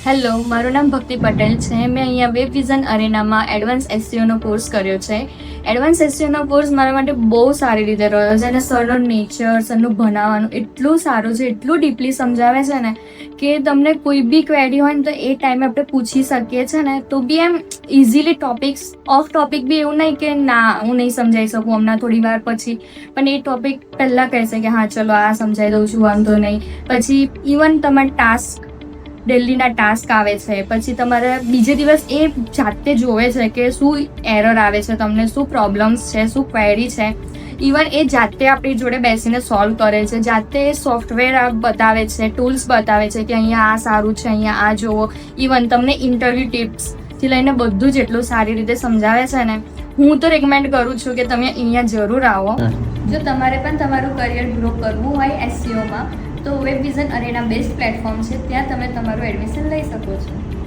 Hello, મારું નામ ભક્તિ પટેલ છે. મેં અહીંયા વેબ વિઝન અરેનામાં એડવાન્સ એસસીઓનો કોર્સ કર્યો છે. એડવાન્સ એસસીઓનો કોર્સ મારા માટે બહુ સારી રીતે રહ્યો છે અને સરનું નેચર, સરનું ભણાવવાનું એટલું સારું છે, એટલું ડીપલી સમજાવે છે ને કે તમને કોઈ બી ક્વેરી હોય ને તો એ ટાઈમે આપણે પૂછી શકીએ છીએ ને તો બી એમ ઇઝીલી ઓફ ટોપિક બી એવું નહીં કે ના હું નહીં સમજાવી શકું હમણાં થોડી વાર પછી, પણ એ ટોપિક પહેલાં કહેશે કે હા ચલો આ સમજાવી દઉં છું, વાંધો નહીં. પછી ઇવન તમારા ડેલીના ટાસ્ક આવે છે, પછી તમારે બીજે દિવસ એ જાતે જોવે છે કે શું એરર આવે છે, તમને શું પ્રોબ્લેમ્સ છે, શું ક્વેરી છે. ઇવન એ જાતે આપણી જોડે બેસીને સોલ્વ કરે છે, જાતે સોફ્ટવેર બતાવે છે, ટૂલ્સ બતાવે છે કે અહીંયા આ સારું છે, અહીંયા આ જુઓ. ઇવન તમને ઇન્ટરવ્યૂ ટિપ્સથી લઈને બધું જ એટલું સારી રીતે સમજાવે છે ને, હું તો રેકમેન્ડ કરું છું કે તમે અહીંયા જરૂર આવો. જો તમારે પણ તમારું કરિયર ગ્રો કરવું હોય એસસીઓમાં તો વેબ વિઝન અરેના બેસ્ટ પ્લેટફોર્મ છે, ત્યાં તમે તમારું એડમિશન લઈ શકો છો.